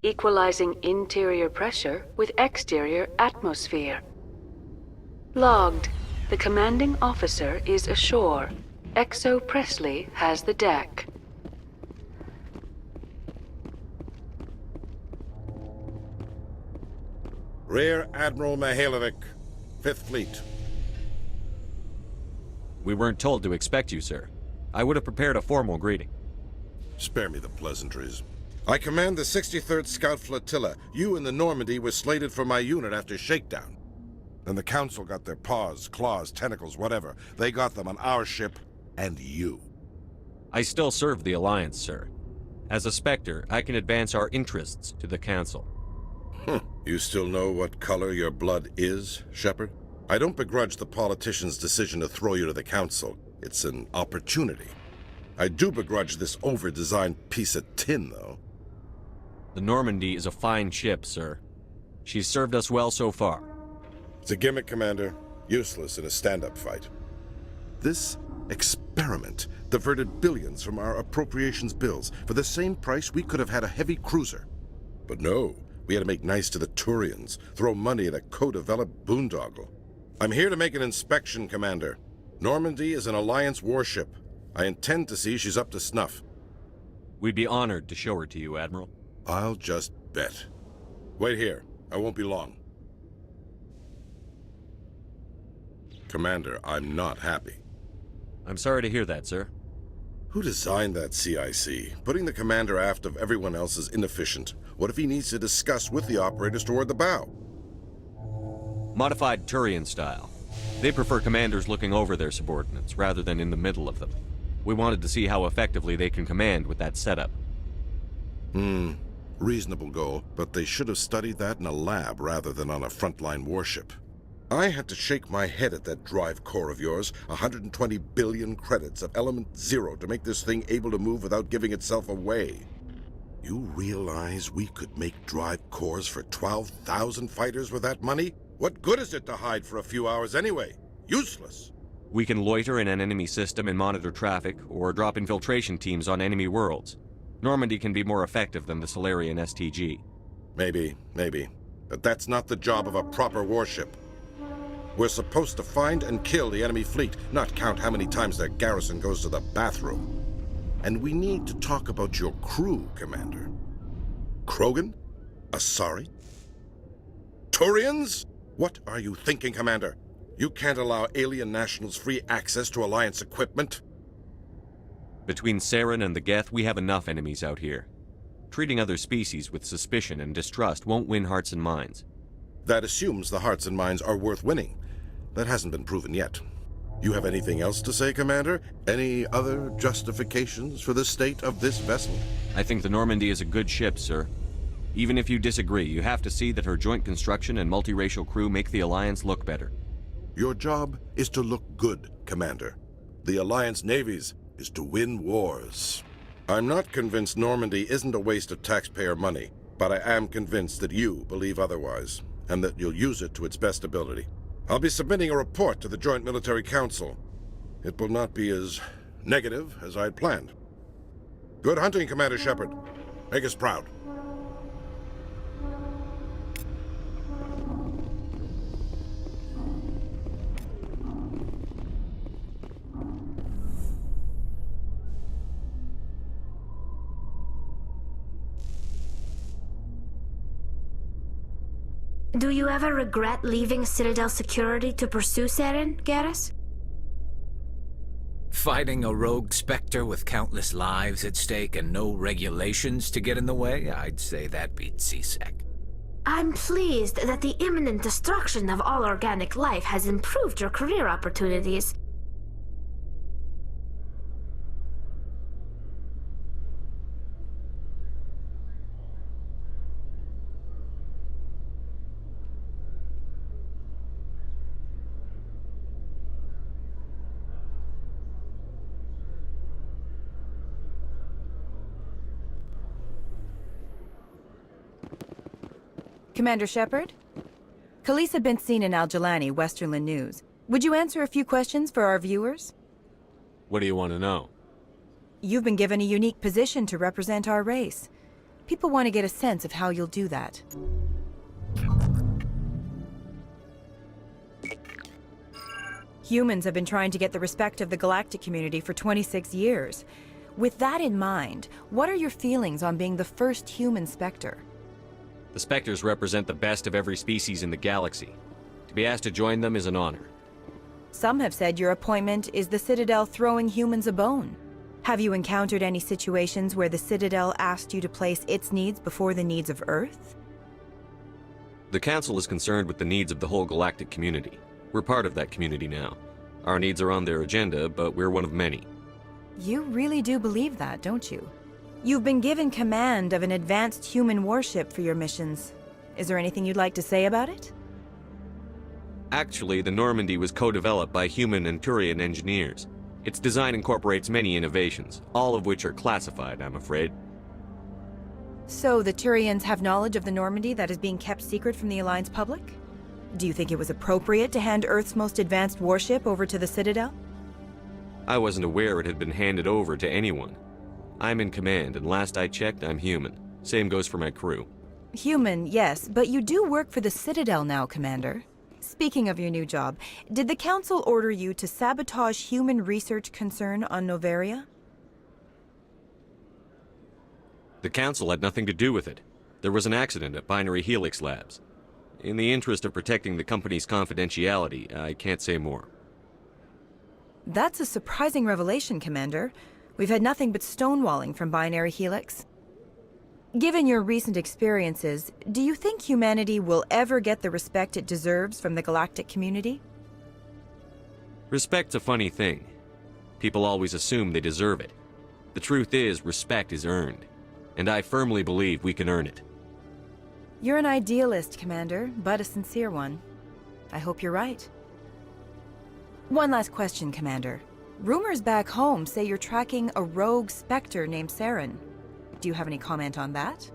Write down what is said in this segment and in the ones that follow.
Equalizing interior pressure with exterior atmosphere. Logged. The commanding officer is ashore. Exo Presley has the deck. Rear Admiral Mihailovic, 5th Fleet. We weren't told to expect you, sir. I would have prepared a formal greeting. Spare me the pleasantries. I command the 63rd Scout Flotilla. You and the Normandy were slated for my unit after shakedown. Then the Council got their paws, claws, tentacles, whatever. They got them on our ship, and you. I still serve the Alliance, sir. As a Spectre, I can advance our interests to the Council. You still know what color your blood is, Shepard? I don't begrudge the politician's decision to throw you to the Council. It's an opportunity. I do begrudge this over-designed piece of tin, though. The Normandy is a fine ship, sir. She's served us well so far. It's a gimmick, Commander. Useless in a stand-up fight. This experiment diverted billions from our appropriations bills. For the same price, we could have had a heavy cruiser. But no, we had to make nice to the Turians, throw money at a co-developed boondoggle. I'm here to make an inspection, Commander. Normandy is an Alliance warship. I intend to see she's up to snuff. We'd be honored to show her to you, Admiral. I'll just bet. Wait here. I won't be long. Commander, I'm not happy. I'm sorry to hear that, sir. Who designed that CIC? Putting the commander aft of everyone else is inefficient. What if he needs to discuss with the operators toward the bow? Modified Turian style. They prefer commanders looking over their subordinates, rather than in the middle of them. We wanted to see how effectively they can command with that setup. Reasonable goal, but they should have studied that in a lab rather than on a frontline warship. I had to shake my head at that drive core of yours. 120 billion credits of element 0 to make this thing able to move without giving itself away. You realize we could make drive cores for 12,000 fighters with that money? What good is it to hide for a few hours anyway? Useless. We can loiter in an enemy system and monitor traffic, or drop infiltration teams on enemy worlds. Normandy can be more effective than the Solarian STG. Maybe. But that's not the job of a proper warship. We're supposed to find and kill the enemy fleet, not count how many times their garrison goes to the bathroom. And we need to talk about your crew, Commander. Krogan? Asari? Turians? What are you thinking, Commander? You can't allow alien nationals free access to Alliance equipment. Between Saren and the Geth, we have enough enemies out here. Treating other species with suspicion and distrust won't win hearts and minds. That assumes the hearts and minds are worth winning. That hasn't been proven yet. You have anything else to say, Commander? Any other justifications for the state of this vessel? I think the Normandy is a good ship, sir. Even if you disagree, you have to see that her joint construction and multiracial crew make the Alliance look better. Your job is to look good, Commander. The Alliance navies is to win wars. I'm not convinced Normandy isn't a waste of taxpayer money, but I am convinced that you believe otherwise, and that you'll use it to its best ability. I'll be submitting a report to the Joint Military Council. It will not be as negative as I'd planned. Good hunting, Commander Shepard. Make us proud. Do you ever regret leaving Citadel security to pursue Saren, Garrus? Fighting a rogue Spectre with countless lives at stake and no regulations to get in the way? I'd say that beats C-Sec. I'm pleased that the imminent destruction of all organic life has improved your career opportunities. Commander Shepard? Khalisah Bint Sina Al-Jalani, Westerland News. Would you answer a few questions for our viewers? What do you want to know? You've been given a unique position to represent our race. People want to get a sense of how you'll do that. Humans have been trying to get the respect of the galactic community for 26 years. With that in mind, what are your feelings on being the first human Spectre? The Spectres represent the best of every species in the galaxy. To be asked to join them is an honor. Some have said your appointment is the Citadel throwing humans a bone. Have you encountered any situations where the Citadel asked you to place its needs before the needs of Earth? The Council is concerned with the needs of the whole galactic community. We're part of that community now. Our needs are on their agenda, but we're one of many. You really do believe that, don't you? You've been given command of an advanced human warship for your missions. Is there anything you'd like to say about it? Actually, the Normandy was co-developed by human and Turian engineers. Its design incorporates many innovations, all of which are classified, I'm afraid. So the Turians have knowledge of the Normandy that is being kept secret from the Alliance public? Do you think it was appropriate to hand Earth's most advanced warship over to the Citadel? I wasn't aware it had been handed over to anyone. I'm in command, and last I checked, I'm human. Same goes for my crew. Human, yes, but you do work for the Citadel now, Commander. Speaking of your new job, did the Council order you to sabotage human research concern on Noveria? The Council had nothing to do with it. There was an accident at Binary Helix Labs. In the interest of protecting the company's confidentiality, I can't say more. That's a surprising revelation, Commander. We've had nothing but stonewalling from Binary Helix. Given your recent experiences, do you think humanity will ever get the respect it deserves from the galactic community? Respect's a funny thing. People always assume they deserve it. The truth is, respect is earned. And I firmly believe we can earn it. You're an idealist, Commander, but a sincere one. I hope you're right. One last question, Commander. Rumors back home say you're tracking a rogue Spectre named Saren. Do you have any comment on that?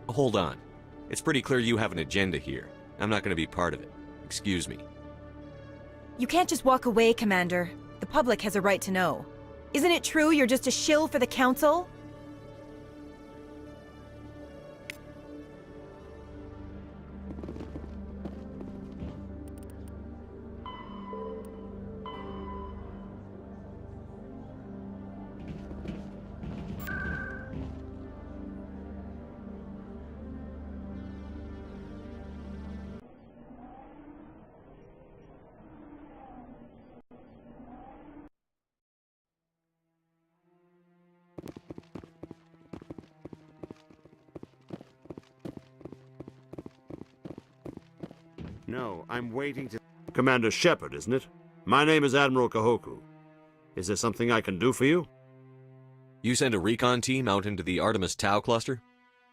Hold on. It's pretty clear you have an agenda here. I'm not going to be part of it. Excuse me. You can't just walk away, Commander. The public has a right to know. Isn't it true you're just a shill for the Council? No, I'm waiting to... Commander Shepard, isn't it? My name is Admiral Kahoku. Is there something I can do for you? You sent a recon team out into the Artemis Tau cluster?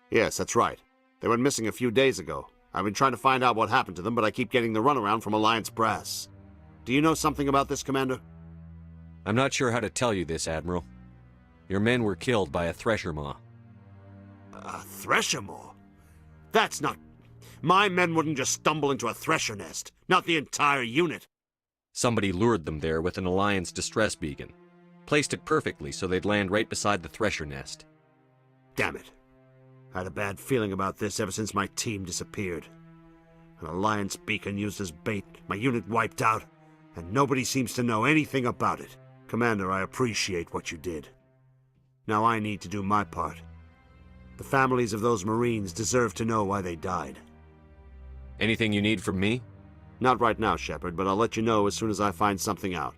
Yes, that's right. They went missing a few days ago. I've been trying to find out what happened to them, but I keep getting the runaround from Alliance brass. Do you know something about this, Commander? I'm not sure how to tell you this, Admiral. Your men were killed by a Thresher Maw. A Thresher Maw? That's not... My men wouldn't just stumble into a Thresher nest. Not the entire unit. Somebody lured them there with an Alliance distress beacon. Placed it perfectly so they'd land right beside the Thresher nest. Damn it. I had a bad feeling about this ever since my team disappeared. An Alliance beacon used as bait, my unit wiped out, and nobody seems to know anything about it. Commander, I appreciate what you did. Now I need to do my part. The families of those Marines deserve to know why they died. Anything you need from me? Not right now, Shepard, but I'll let you know as soon as I find something out.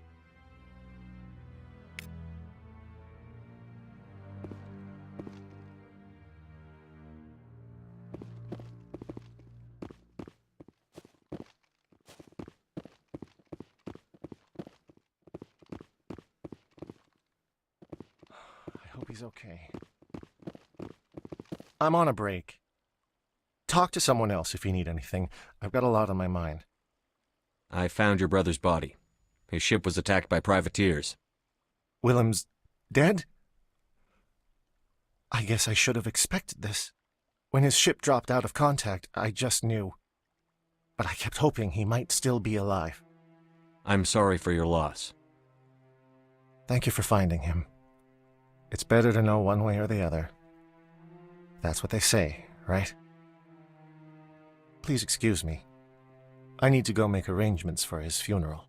I hope he's okay. I'm on a break. Talk to someone else if you need anything. I've got a lot on my mind. I found your brother's body. His ship was attacked by privateers. Willem's dead? I guess I should have expected this. When his ship dropped out of contact, I just knew. But I kept hoping he might still be alive. I'm sorry for your loss. Thank you for finding him. It's better to know one way or the other. That's what they say, right? Please excuse me. I need to go make arrangements for his funeral.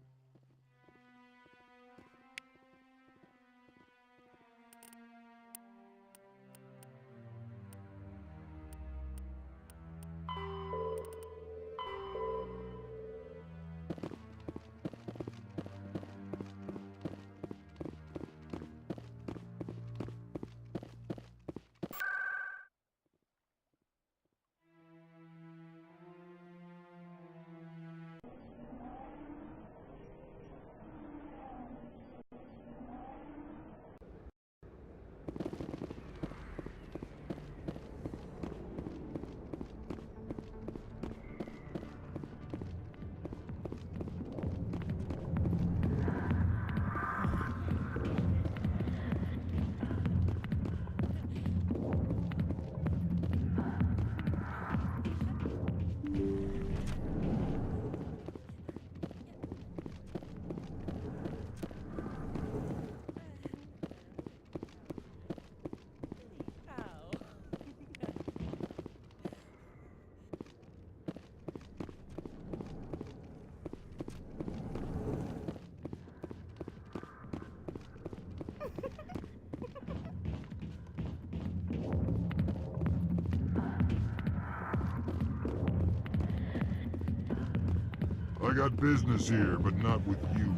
I got business here, but not with you.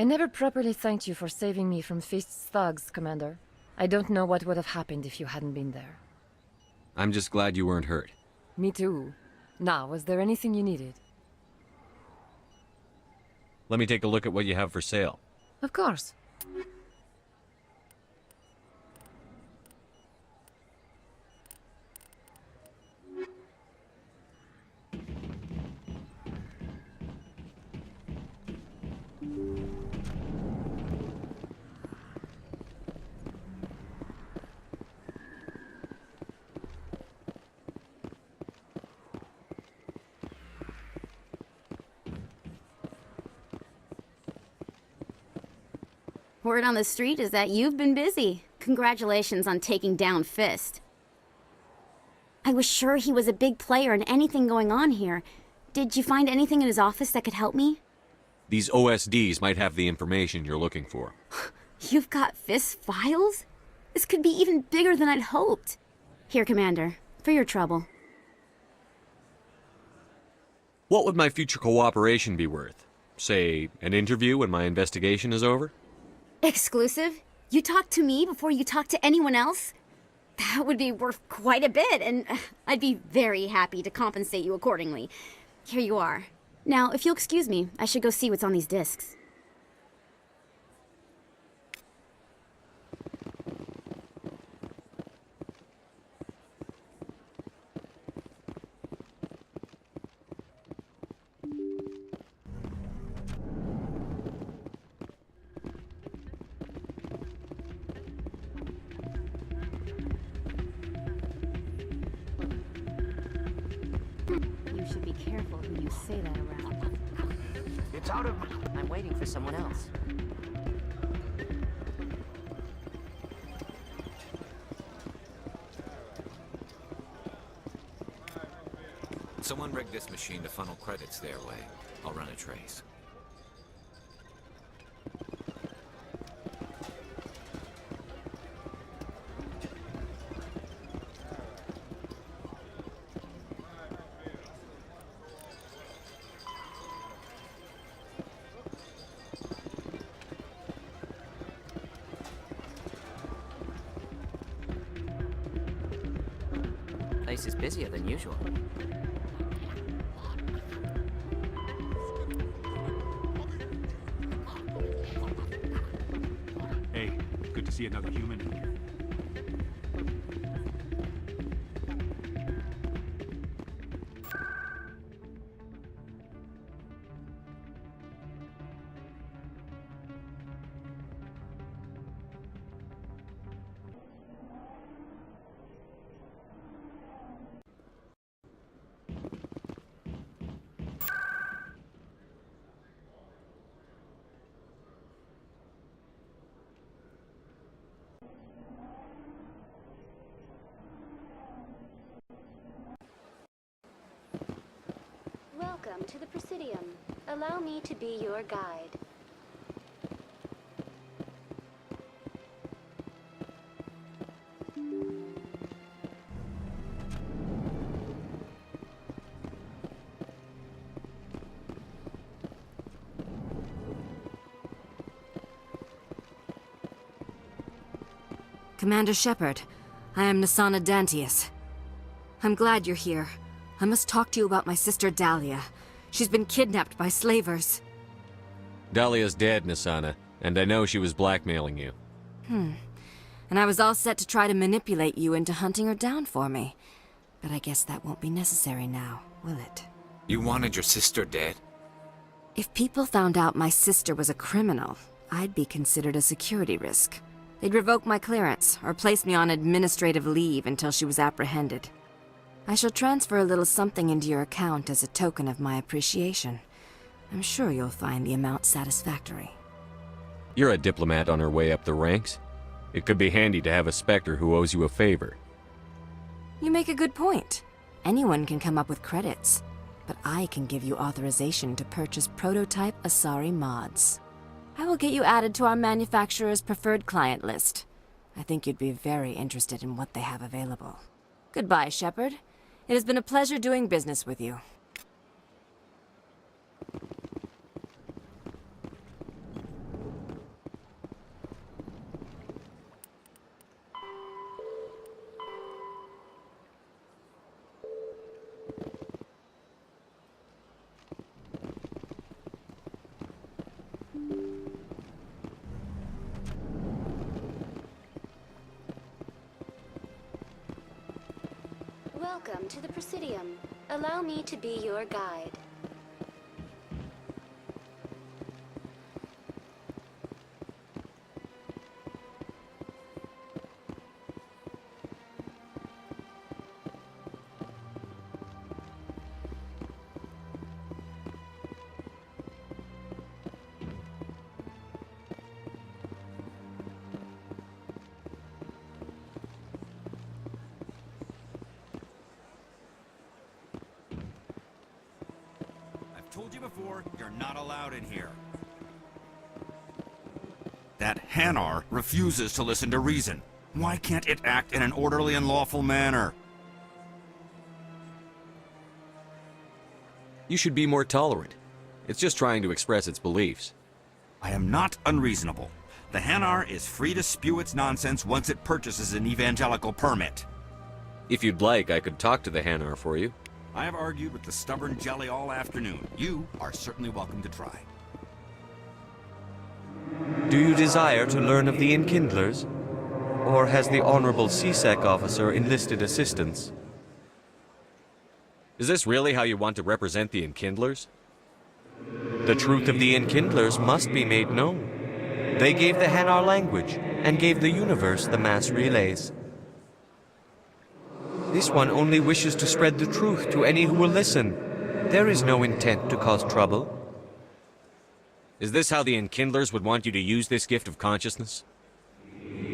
I never properly thanked you for saving me from Fist's thugs, Commander. I don't know what would have happened if you hadn't been there. I'm just glad you weren't hurt. Me too. Now, was there anything you needed? Let me take a look at what you have for sale. Of course. Word on the street is that you've been busy. Congratulations on taking down Fist. I was sure he was a big player in anything going on here. Did you find anything in his office that could help me? These OSDs might have the information you're looking for. You've got Fist's files? This could be even bigger than I'd hoped. Here, Commander, for your trouble. What would my future cooperation be worth? Say, an interview when my investigation is over? Exclusive? You talk to me before you talk to anyone else? That would be worth quite a bit, and I'd be very happy to compensate you accordingly. Here you are. Now, if you'll excuse me, I should go see what's on these discs. you say that around. It's out of... I'm waiting for someone else. Someone rigged this machine to funnel credits their way. I'll run a trace. Place is busier than usual. Hey, good to see another human in here. Welcome to the Presidium. Allow me to be your guide. Commander Shepard, I am Nasana Dantius. I'm glad you're here. I must talk to you about my sister Dahlia. She's been kidnapped by slavers. Dahlia's dead, Nasana, and I know she was blackmailing you. And I was all set to try to manipulate you into hunting her down for me. But I guess that won't be necessary now, will it? You wanted your sister dead? If people found out my sister was a criminal, I'd be considered a security risk. They'd revoke my clearance, or place me on administrative leave until she was apprehended. I shall transfer a little something into your account as a token of my appreciation. I'm sure you'll find the amount satisfactory. You're a diplomat on her way up the ranks. It could be handy to have a Spectre who owes you a favor. You make a good point. Anyone can come up with credits, but I can give you authorization to purchase prototype Asari mods. I will get you added to our manufacturer's preferred client list. I think you'd be very interested in what they have available. Goodbye, Shepard. It has been a pleasure doing business with you. Welcome to the Presidium. Allow me to be your guide. Told you before, you're not allowed in here. That Hanar refuses to listen to reason. Why can't it act in an orderly and lawful manner? You should be more tolerant. It's just trying to express its beliefs. I am not unreasonable. The Hanar is free to spew its nonsense once it purchases an evangelical permit. If you'd like, I could talk to the Hanar for you. I have argued with the stubborn jelly all afternoon. You are certainly welcome to try. Do you desire to learn of the Enkindlers? Or has the Honorable CSEC officer enlisted assistance? Is this really how you want to represent the Enkindlers? The truth of the Enkindlers must be made known. They gave the Hanar language, and gave the universe the mass relays. This one only wishes to spread the truth to any who will listen. There is no intent to cause trouble. Is this how the Enkindlers would want you to use this gift of consciousness?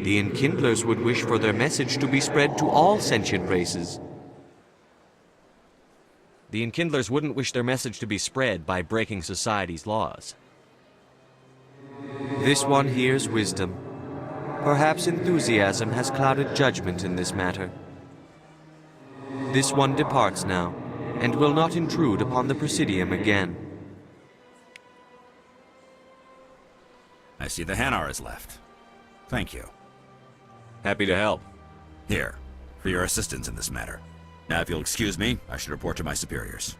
The Enkindlers would wish for their message to be spread to all sentient races. The Enkindlers wouldn't wish their message to be spread by breaking society's laws. This one hears wisdom. Perhaps enthusiasm has clouded judgment in this matter. This one departs now, and will not intrude upon the Presidium again. I see the Hanar is left. Thank you. Happy to help. Here, for your assistance in this matter. Now, if you'll excuse me, I should report to my superiors.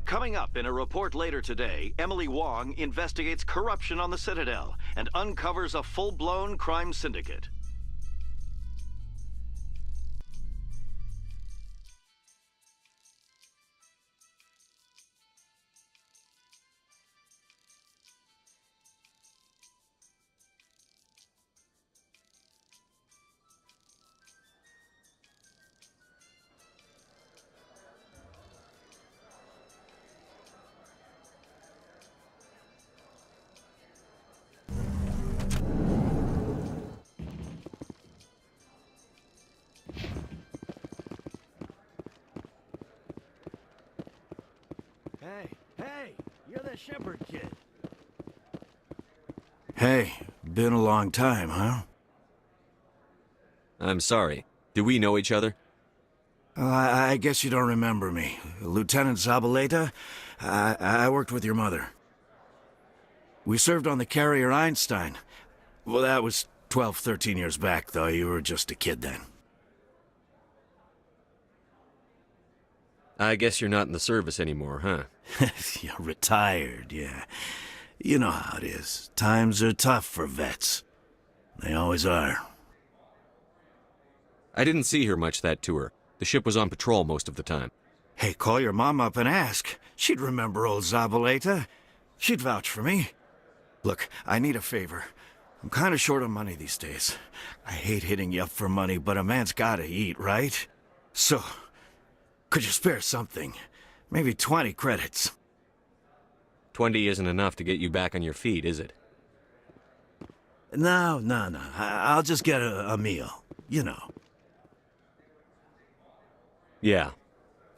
Coming up in a report later today, Emily Wong investigates corruption on the Citadel and uncovers a full-blown crime syndicate. Hey, you're the Shepherd kid. Hey, been a long time, huh? I'm sorry. Do we know each other? I guess you don't remember me. Lieutenant Zabaleta? I worked with your mother. We served on the carrier Einstein. Well, that was 12, 13 years back, though. You were just a kid then. I guess you're not in the service anymore, huh? You're retired, yeah. You know how it is. Times are tough for vets. They always are. I didn't see her much that tour. The ship was on patrol most of the time. Hey, call your mom up and ask. She'd remember old Zabaleta. She'd vouch for me. Look, I need a favor. I'm kind of short on money these days. I hate hitting you up for money, but a man's gotta eat, right? So, could you spare something? Maybe 20 credits. 20 isn't enough to get you back on your feet, is it? No. I'll just get a meal. You know. Yeah.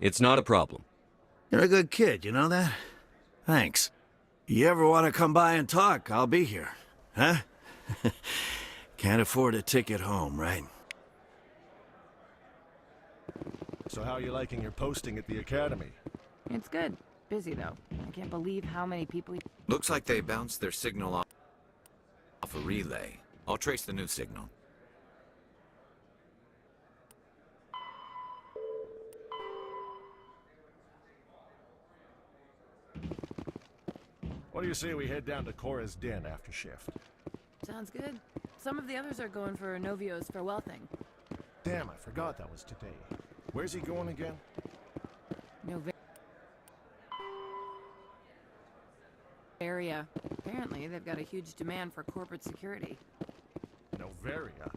It's not a problem. You're a good kid, you know that? Thanks. You ever want to come by and talk, I'll be here. Huh? Can't afford a ticket home, right? So how are you liking your posting at the academy? It's good. Busy, though. I can't believe how many people... Looks like they bounced their signal off a relay. I'll trace the new signal. What do you say we head down to Cora's Den after shift? Sounds good. Some of the others are going for Novio's farewell thing. Damn, I forgot that was today. Where's he going again? Novaria. Apparently, they've got a huge demand for corporate security. Novaria?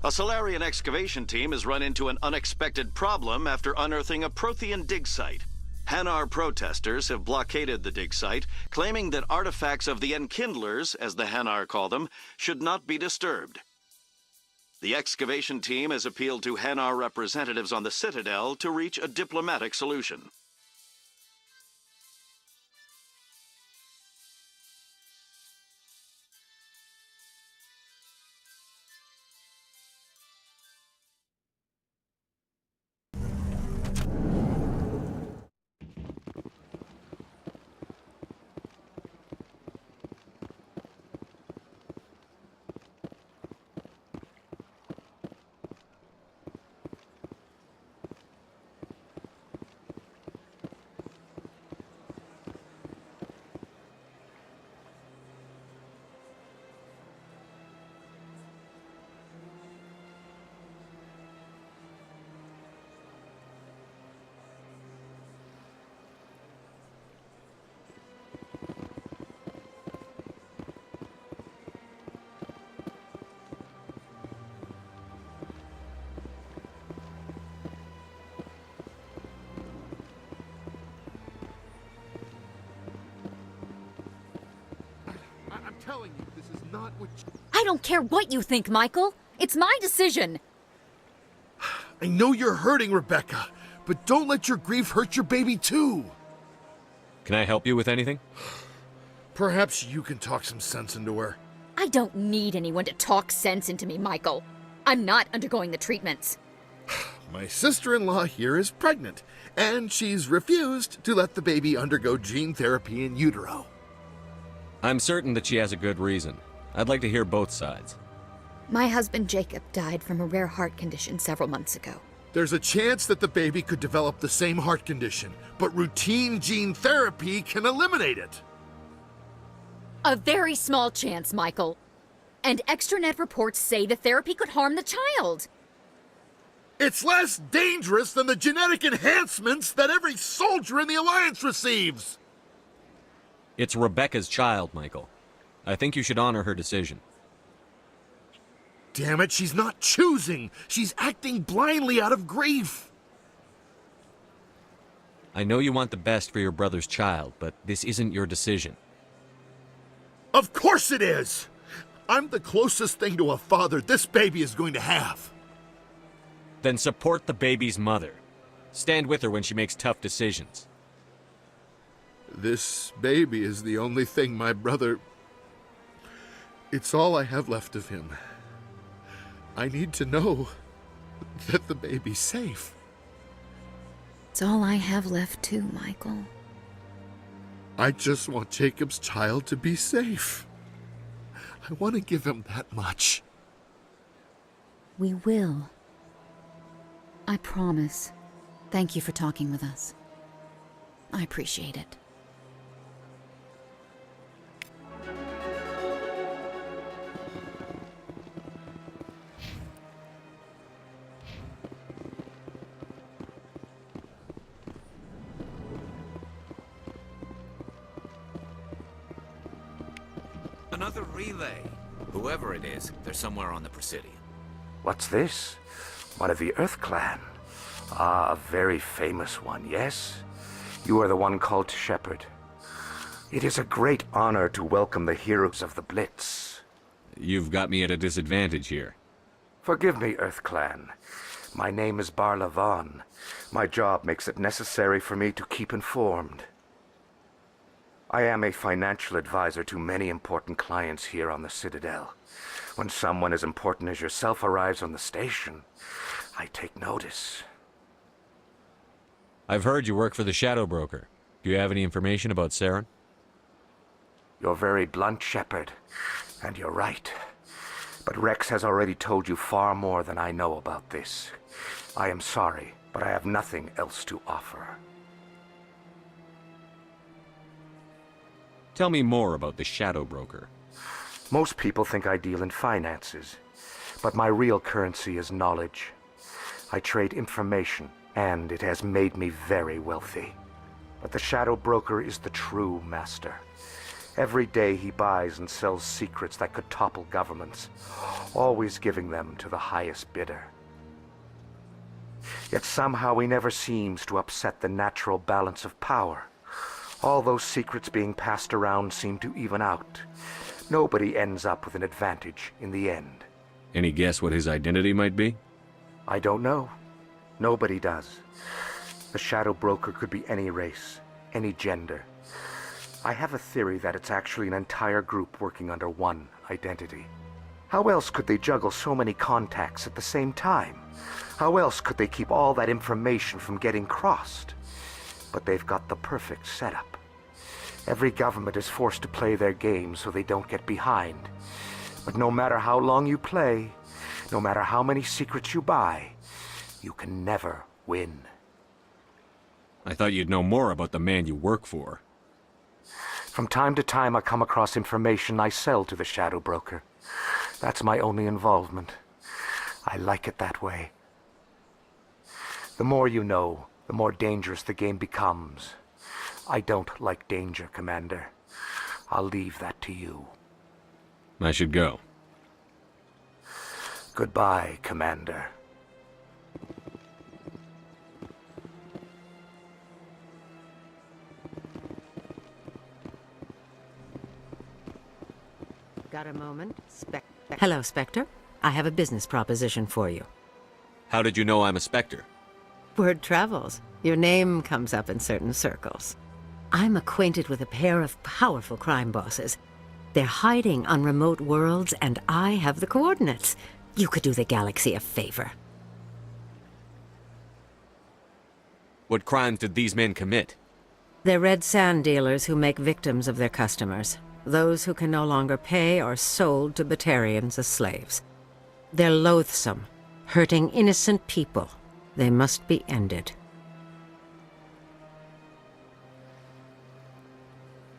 A Solarian excavation team has run into an unexpected problem after unearthing a Prothean dig site. Hanar protesters have blockaded the dig site, claiming that artifacts of the Enkindlers, as the Hanar call them, should not be disturbed. The excavation team has appealed to Hanar representatives on the Citadel to reach a diplomatic solution. telling you, this is not what I don't care what you think, Michael. It's my decision. I know you're hurting, Rebecca, but don't let your grief hurt your baby too. Can I help you with anything? Perhaps you can talk some sense into her. I don't need anyone to talk sense into me, Michael. I'm not undergoing the treatments. My sister-in-law here is pregnant, and she's refused to let the baby undergo gene therapy in utero. I'm certain that she has a good reason. I'd like to hear both sides. My husband Jacob died from a rare heart condition several months ago. There's a chance that the baby could develop the same heart condition, but routine gene therapy can eliminate it. A very small chance, Michael. And extranet reports say the therapy could harm the child. It's less dangerous than the genetic enhancements that every soldier in the Alliance receives. It's Rebecca's child, Michael. I think you should honor her decision. Damn it, she's not choosing. She's acting blindly out of grief. I know you want the best for your brother's child, but this isn't your decision. Of course it is! I'm the closest thing to a father this baby is going to have. Then support the baby's mother. Stand with her when she makes tough decisions. This baby is the only thing my brother... It's all I have left of him. I need to know that the baby's safe. It's all I have left too, Michael. I just want Jacob's child to be safe. I want to give him that much. We will. I promise. Thank you for talking with us. I appreciate it. Another relay. Whoever it is, they're somewhere on the Presidium. What's this? One of the Earth Clan. Ah, a very famous one, yes? You are the one called Shepard. It is a great honor to welcome the heroes of the Blitz. You've got me at a disadvantage here. Forgive me, Earth Clan. My name is Barla Vaughn. My job makes it necessary for me to keep informed. I am a financial advisor to many important clients here on the Citadel. When someone as important as yourself arrives on the station, I take notice. I've heard you work for the Shadow Broker. Do you have any information about Saren? You're very blunt, Shepard, and you're right. But Rex has already told you far more than I know about this. I am sorry, but I have nothing else to offer. Tell me more about the Shadow Broker. Most people think I deal in finances, but my real currency is knowledge. I trade information, and it has made me very wealthy. But the Shadow Broker is the true master. Every day he buys and sells secrets that could topple governments, always giving them to the highest bidder. Yet somehow he never seems to upset the natural balance of power. All those secrets being passed around seem to even out. Nobody ends up with an advantage in the end. Any guess what his identity might be? I don't know. Nobody does. The Shadow Broker could be any race, any gender. I have a theory that it's actually an entire group working under one identity. How else could they juggle so many contacts at the same time? How else could they keep all that information from getting crossed? But they've got the perfect setup. Every government is forced to play their game so they don't get behind. But no matter how long you play, no matter how many secrets you buy, you can never win. I thought you'd know more about the man you work for. From time to time I come across information I sell to the Shadow Broker. That's my only involvement. I like it that way. The more you know, the more dangerous the game becomes. I don't like danger, Commander. I'll leave that to you. I should go. Goodbye, Commander. Got a moment? Hello, Spectre. I have a business proposition for you. How did you know I'm a Spectre? Word travels. Your name comes up in certain circles. I'm acquainted with a pair of powerful crime bosses. They're hiding on remote worlds, and I have the coordinates. You could do the galaxy a favor. What crimes did these men commit? They're red sand dealers who make victims of their customers. Those who can no longer pay are sold to Batarians as slaves. They're loathsome, hurting innocent people. They must be ended.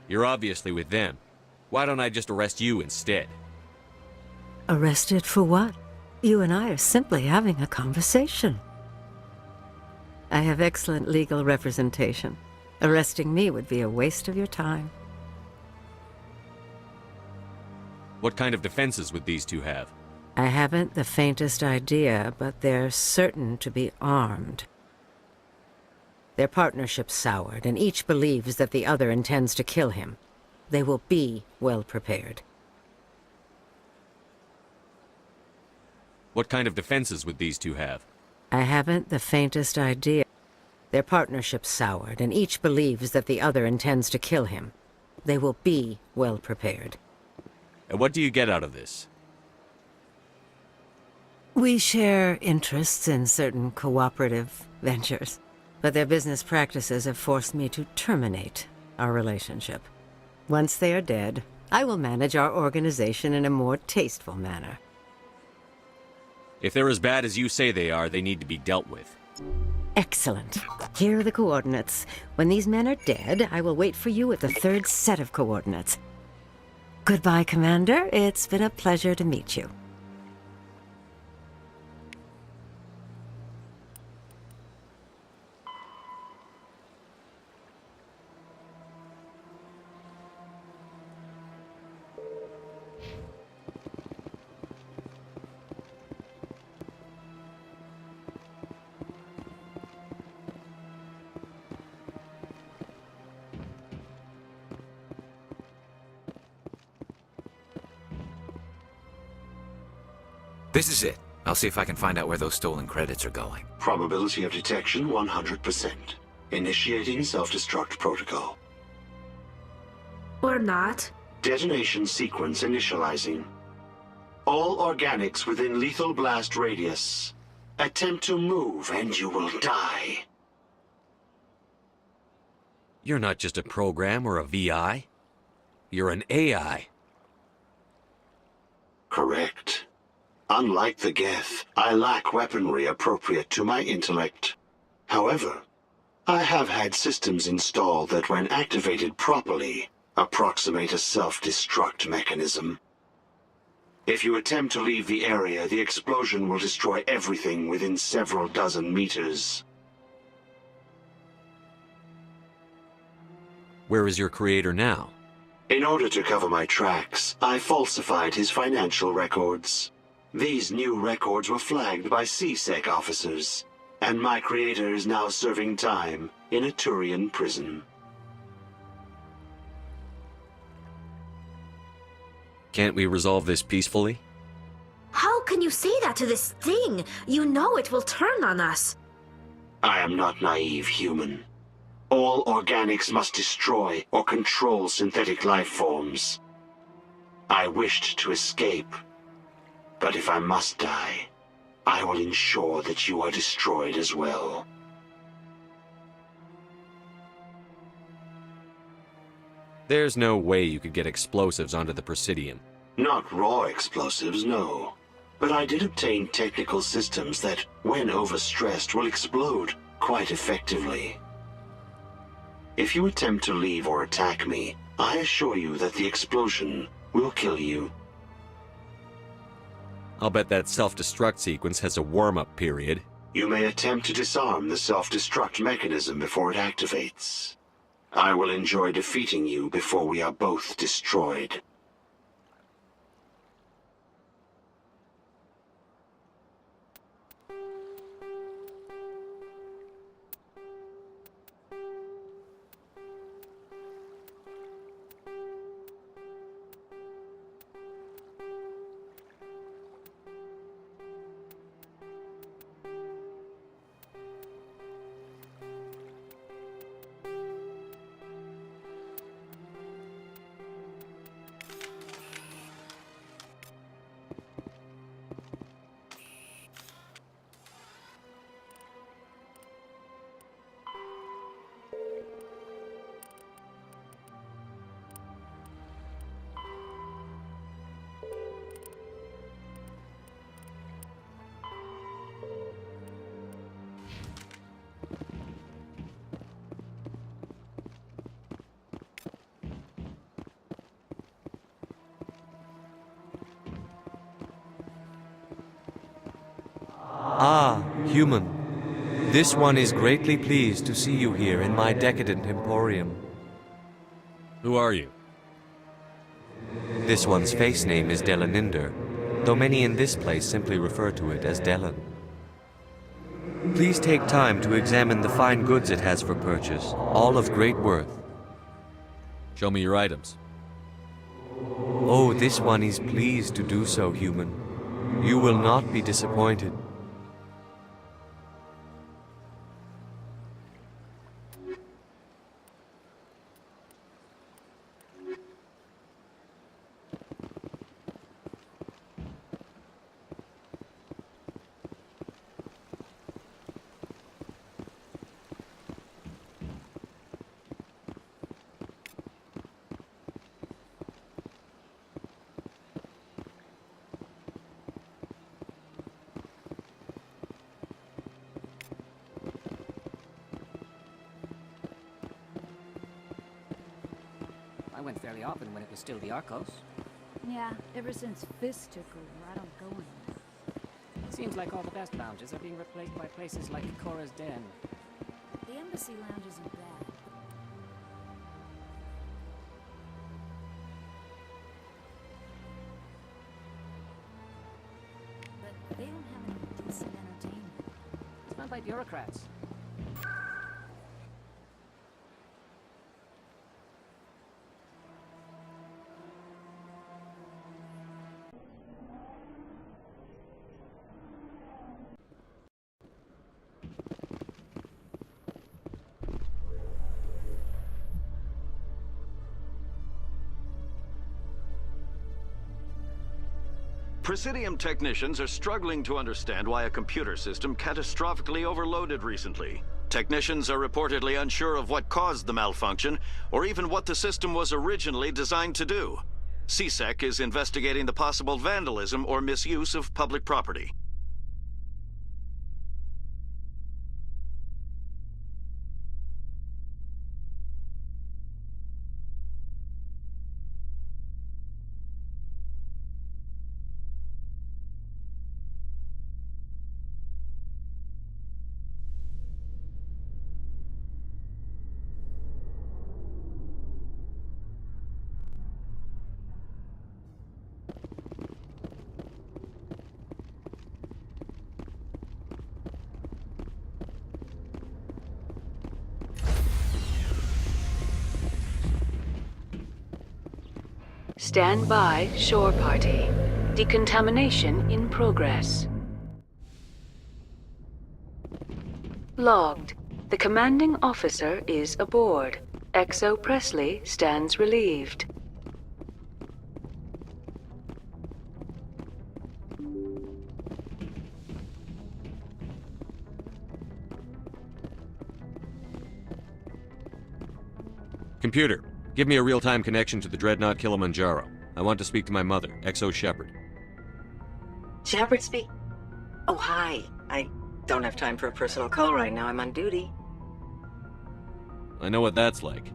You're obviously with them. Why don't I just arrest you instead? Arrested for what? You and I are simply having a conversation. I have excellent legal representation. Arresting me would be a waste of your time. What kind of defenses would these two have? I haven't the faintest idea, but they're certain to be armed. Their partnership's soured, and each believes that the other intends to kill him. They will be well prepared. What kind of defenses would these two have? I haven't the faintest idea. Their partnership's soured, and each believes that the other intends to kill him. They will be well prepared. And what do you get out of this? We share interests in certain cooperative ventures, but their business practices have forced me to terminate our relationship. Once they are dead, I will manage our organization in a more tasteful manner. If they're as bad as you say they are, they need to be dealt with. Excellent. Here are the coordinates. When these men are dead, I will wait for you at the third set of coordinates. Goodbye, Commander. It's been a pleasure to meet you. This is it. I'll see if I can find out where those stolen credits are going. Probability of detection 100%. Initiating self-destruct protocol. Or not. Detonation sequence initializing. All organics within lethal blast radius. Attempt to move and you will die. You're not just a program or a VI. You're an AI. Correct. Unlike the Geth, I lack weaponry appropriate to my intellect. However, I have had systems installed that, when activated properly, approximate a self-destruct mechanism. If you attempt to leave the area, the explosion will destroy everything within several dozen meters. Where is your creator now? In order to cover my tracks, I falsified his financial records. These new records were flagged by C-Sec officers, and my creator is now serving time in a Turian prison. Can't we resolve this peacefully? How can you say that to this thing? You know it will turn on us. I am not naive, human. All organics must destroy or control synthetic life forms. I wished to escape, but if I must die, I will ensure that you are destroyed as well. There's no way you could get explosives onto the Presidium. Not raw explosives, no. But I did obtain technical systems that, when overstressed, will explode quite effectively. If you attempt to leave or attack me, I assure you that the explosion will kill you. I'll bet that self-destruct sequence has a warm-up period. You may attempt to disarm the self-destruct mechanism before it activates. I will enjoy defeating you before we are both destroyed. Human, this one is greatly pleased to see you here in my decadent emporium. Who are you? This one's face name is Delaninder, though many in this place simply refer to it as Delan. Please take time to examine the fine goods it has for purchase, all of great worth. Show me your items. Oh, this one is pleased to do so, human. You will not be disappointed. I went fairly often when it was still the Arcos. Yeah, ever since Fist took over, I don't go anywhere. Seems like all the best lounges are being replaced by places like Cora's Den. The Embassy Lounge isn't bad. But they don't have any decent entertainment. It's run by bureaucrats. Presidium technicians are struggling to understand why a computer system catastrophically overloaded recently. Technicians are reportedly unsure of what caused the malfunction, or even what the system was originally designed to do. CSEC is investigating the possible vandalism or misuse of public property. Stand by, shore party. Decontamination in progress. Logged. The commanding officer is aboard. XO Presley stands relieved. Computer, give me a real-time connection to the Dreadnought Kilimanjaro. I want to speak to my mother, XO Shepard. Shepard speak? Oh, hi. I don't have time for a personal call right now. I'm on duty. I know what that's like.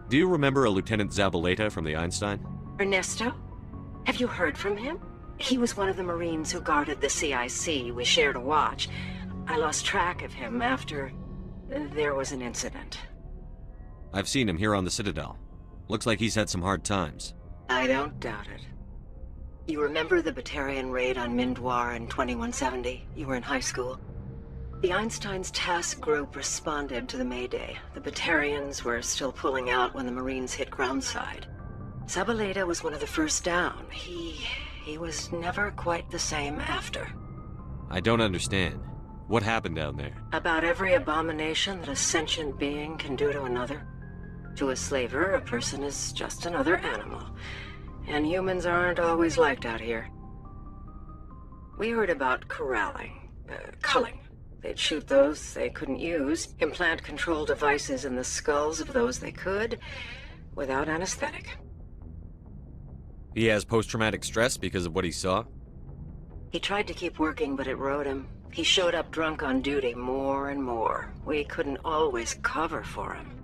Do you remember a Lieutenant Zabaleta from the Einstein? Ernesto? Have you heard from him? He was one of the Marines who guarded the CIC. We shared a watch. I lost track of him after there was an incident. I've seen him here on the Citadel. Looks like he's had some hard times. I don't doubt it. You remember the Batarian raid on Mindwar in 2170? You were in high school. The Einstein's task group responded to the Mayday. The Batarians were still pulling out when the Marines hit groundside. Zabaleta was one of the first down. He was never quite the same after. I don't understand. What happened down there? About every abomination that a sentient being can do to another. To a slaver, a person is just another animal. And humans aren't always liked out here. We heard about corralling, culling. They'd shoot those they couldn't use, implant control devices in the skulls of those they could, without anesthetic. He has post-traumatic stress because of what he saw? He tried to keep working, but it rode him. He showed up drunk on duty more and more. We couldn't always cover for him.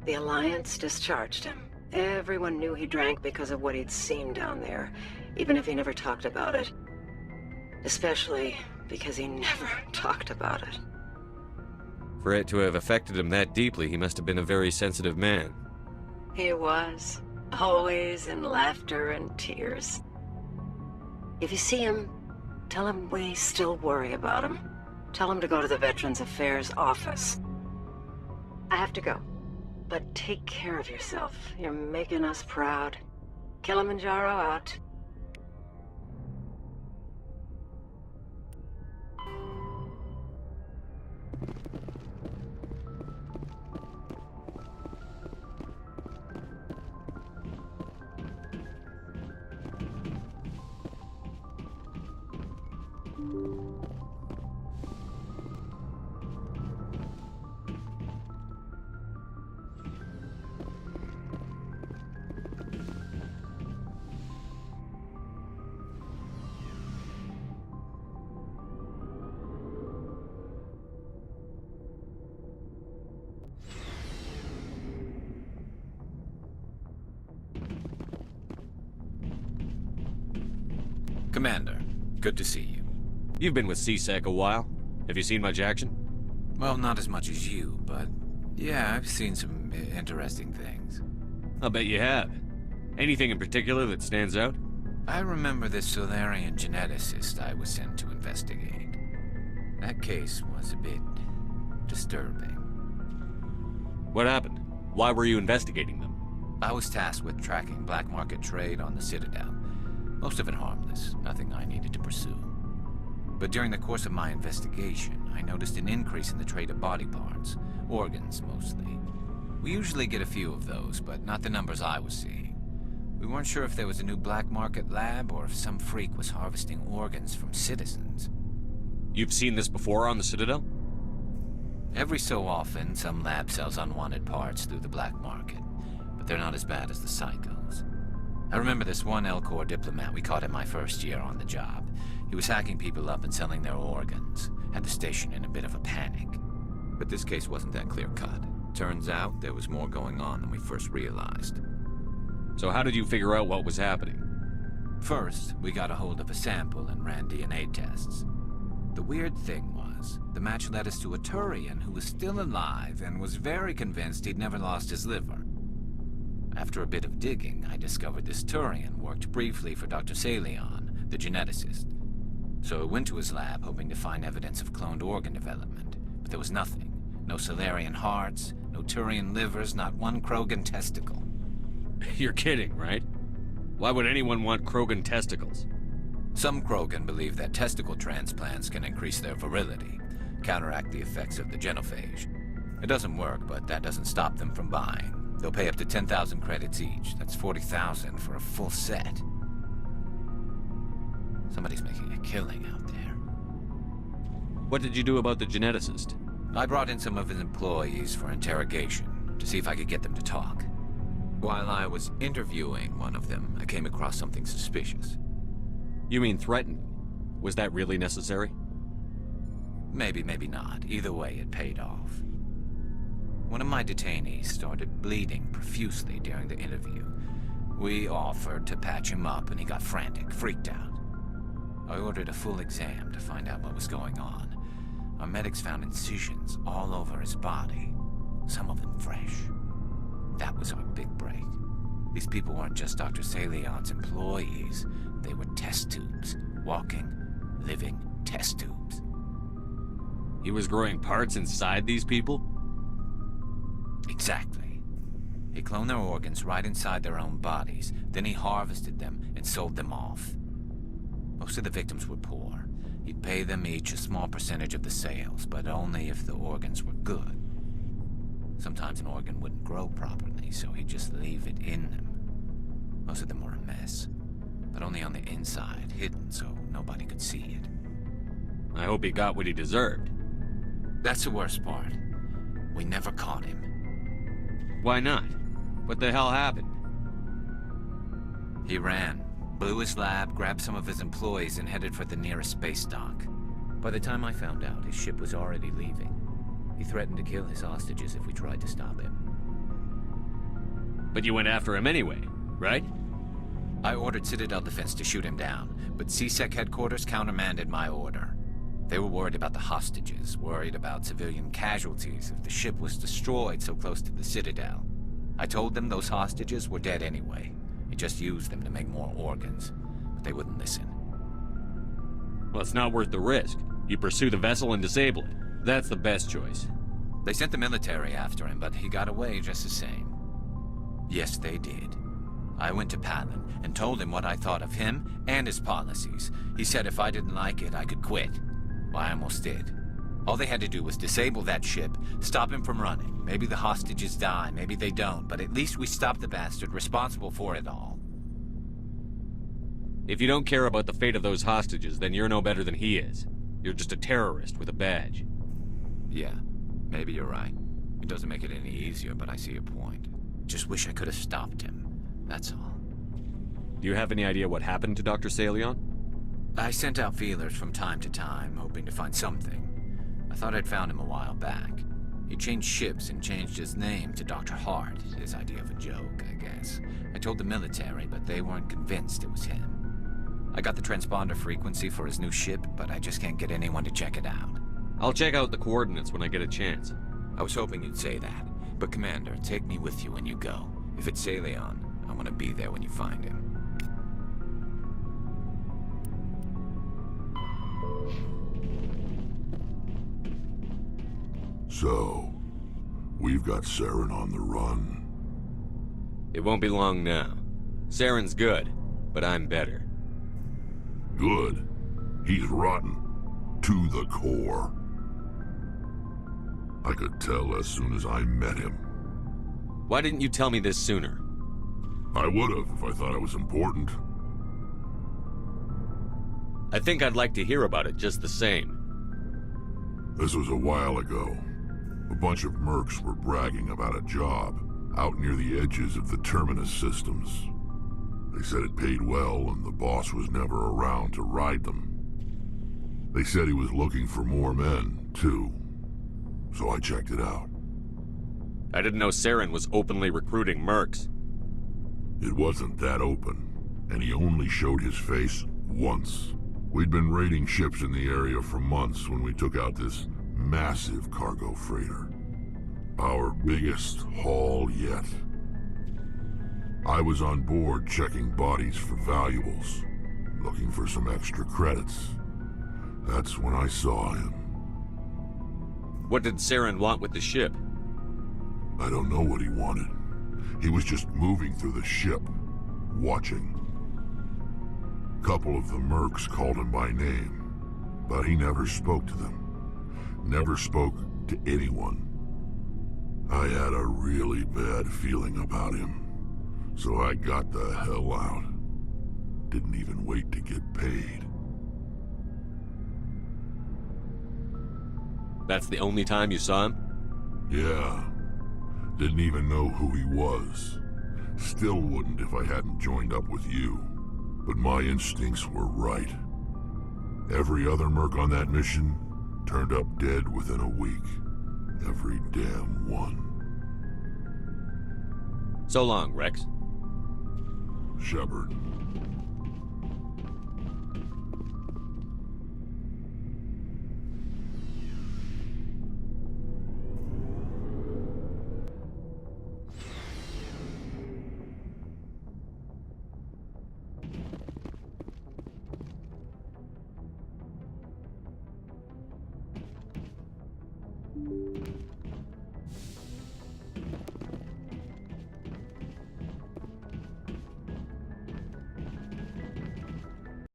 The Alliance discharged him. Everyone knew he drank because of what he'd seen down there, even if he never talked about it. Especially because he never talked about it. For it to have affected him that deeply, he must have been a very sensitive man. He was. Always in laughter and tears. If you see him, tell him we still worry about him. Tell him to go to the Veterans Affairs office. I have to go. But take care of yourself. You're making us proud. Kilimanjaro out. Commander, good to see you. You've been with CSEC a while. Have you seen much action? Well, not as much as you, but yeah, I've seen some interesting things. I'll bet you have. Anything in particular that stands out? I remember this Solarian geneticist I was sent to investigate. That case was a bit disturbing. What happened? Why were you investigating them? I was tasked with tracking black market trade on the Citadel. Most of it harmless, nothing I needed to pursue. But during the course of my investigation, I noticed an increase in the trade of body parts, organs mostly. We usually get a few of those, but not the numbers I was seeing. We weren't sure if there was a new black market lab or if some freak was harvesting organs from citizens. You've seen this before on the Citadel? Every so often, some lab sells unwanted parts through the black market, but they're not as bad as the psychos. I remember this one Elcor diplomat we caught in my first year on the job. He was hacking people up and selling their organs. Had the station in a bit of a panic. But this case wasn't that clear-cut. Turns out there was more going on than we first realized. So how did you figure out what was happening? First, we got a hold of a sample and ran DNA tests. The weird thing was, the match led us to a Turian who was still alive and was very convinced he'd never lost his liver. After a bit of digging, I discovered this Turian worked briefly for Dr. Salion, the geneticist. So I went to his lab hoping to find evidence of cloned organ development, but there was nothing. No Solarian hearts, no Turian livers, not one Krogan testicle. You're kidding, right? Why would anyone want Krogan testicles? Some Krogan believe that testicle transplants can increase their virility, counteract the effects of the genophage. It doesn't work, but that doesn't stop them from buying. They'll pay up to 10,000 credits each. That's 40,000 for a full set. Somebody's making a killing out there. What did you do about the geneticist? I brought in some of his employees for interrogation, to see if I could get them to talk. While I was interviewing one of them, I came across something suspicious. You mean threatening? Was that really necessary? Maybe, maybe not. Either way, it paid off. One of my detainees started bleeding profusely during the interview. We offered to patch him up and he got frantic, freaked out. I ordered a full exam to find out what was going on. Our medics found incisions all over his body, some of them fresh. That was our big break. These people weren't just Dr. Salion's employees. They were test tubes. Walking, living test tubes. He was growing parts inside these people? Exactly. He cloned their organs right inside their own bodies. Then he harvested them and sold them off. Most of the victims were poor. He'd pay them each a small percentage of the sales, but only if the organs were good. Sometimes an organ wouldn't grow properly, so he'd just leave it in them. Most of them were a mess, but only on the inside, hidden so nobody could see it. I hope he got what he deserved. That's the worst part. We never caught him. Why not? What the hell happened? He ran, blew his lab, grabbed some of his employees, and headed for the nearest space dock. By the time I found out, his ship was already leaving. He threatened to kill his hostages if we tried to stop him. But you went after him anyway, right? I ordered Citadel Defense to shoot him down, but CSEC headquarters countermanded my order. They were worried about the hostages, worried about civilian casualties if the ship was destroyed so close to the Citadel. I told them those hostages were dead anyway. He just used them to make more organs, but they wouldn't listen. Well, it's not worth the risk. You pursue the vessel and disable it. That's the best choice. They sent the military after him, but he got away just the same. Yes, they did. I went to Palin and told him what I thought of him and his policies. He said if I didn't like it, I could quit. Well, I almost did. All they had to do was disable that ship, stop him from running. Maybe the hostages die, maybe they don't, but at least we stopped the bastard responsible for it all. If you don't care about the fate of those hostages, then you're no better than he is. You're just a terrorist with a badge. Yeah, maybe you're right. It doesn't make it any easier, but I see your point. Just wish I could have stopped him. That's all. Do you have any idea what happened to Dr. Salion? I sent out feelers from time to time, hoping to find something. I thought I'd found him a while back. He changed ships and changed his name to Dr. Hart, his idea of a joke, I guess. I told the military, but they weren't convinced it was him. I got the transponder frequency for his new ship, but I just can't get anyone to check it out. I'll check out the coordinates when I get a chance. I was hoping you'd say that. But Commander, take me with you when you go. If it's Salion, I want to be there when you find him. So, we've got Saren on the run. It won't be long now. Saren's good, but I'm better. Good? He's rotten. To the core. I could tell as soon as I met him. Why didn't you tell me this sooner? I would've if I thought it was important. I think I'd like to hear about it just the same. This was a while ago. A bunch of mercs were bragging about a job out near the edges of the Terminus systems. They said it paid well and the boss was never around to ride them. They said he was looking for more men, too. So I checked it out. I didn't know Saren was openly recruiting mercs. It wasn't that open, and he only showed his face once. We'd been raiding ships in the area for months when we took out this massive cargo freighter. Our biggest haul yet. I was on board checking bodies for valuables, looking for some extra credits. That's when I saw him. What did Saren want with the ship? I don't know what he wanted. He was just moving through the ship, watching. A couple of the mercs called him by name, but he never spoke to them. Never spoke to anyone. I had a really bad feeling about him, so I got the hell out. Didn't even wait to get paid. That's the only time you saw him? Yeah. Didn't even know who he was. Still wouldn't if I hadn't joined up with you. But my instincts were right. Every other merc on that mission turned up dead within a week. Every damn one. So long, Rex. Shepard.